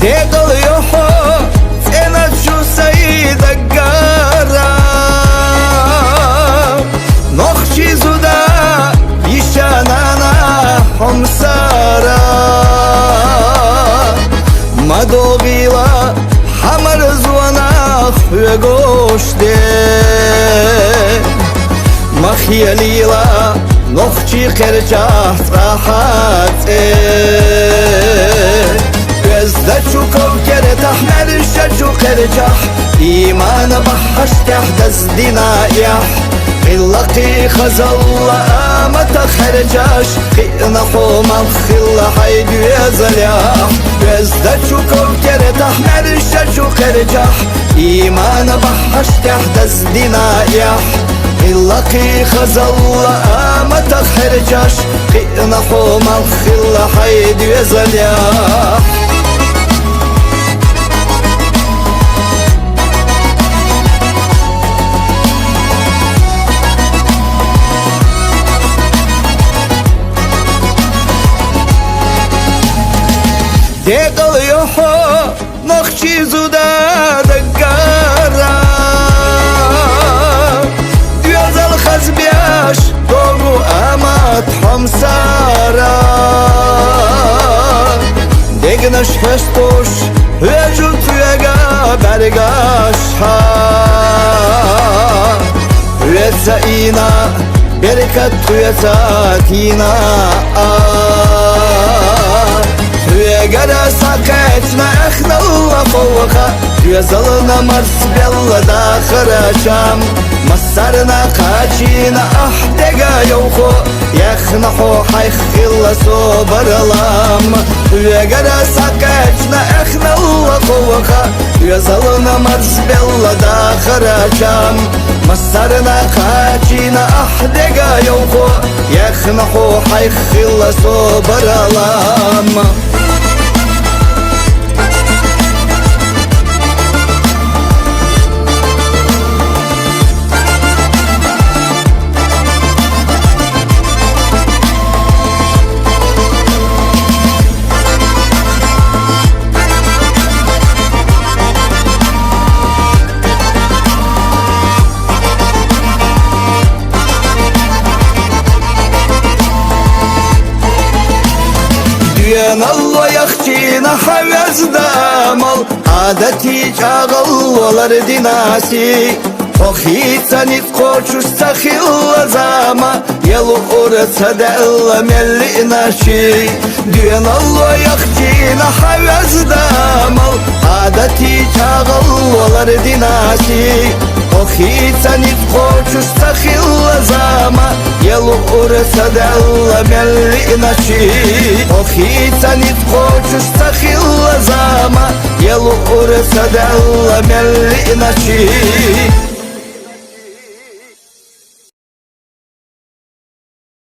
ديقل يحو فينا شو سيد القارة نخشي زودا يشانانا حمسارا مدوغيلا حمر زوانا خيقوش دي مخيليلا نخشي قرجاه راحات Gözde çukur kere tahmer şaçu kercah İman bahş tehdez dinayah Illaqi khazalla amata kharjash Qinahu malkhilla haydu yazlah Gözde çukur kere tahmer şaçu kercah İman bahş tehdez dinayah إلاقي خزل ما تخرجاش قينحو مالخل حيد يزلياح ديقل يحو نخشي زودا دقارا خزبياش دورو امات حمسارا ديگنش هستوش وجود تويگا برگاش ها ويتساينا بركت تويتاتينا تويگا ساكتنا اخنا الله فوقا تويزلنا مرس بيلا داخر شام مسرنا قاچينا احتقا يوخو يخنحو حيخ إلا صبر لام ويقرا ساكتنا اخنا الله فوقا يزلنا مرس بيلا داخر شام مسرنا قاچينا احتقا يوخو يخنحو حيخ إلا صبر لام ديان الله يخشينا حوز دامل عادتي جاغل ولر ديناسي وخيتا نتقوش استخيل زاما يلو أورتا دألا ملي ناشي ديان الله يخشينا حوز دامل عادتي جاغل ولر ديناسي وخيتا نتقوش استخيل زاما يلو أورتا دألا ملي ناشي وخيتا نتقوش استخيل زاما يلو أورتا دألا ملي ناشي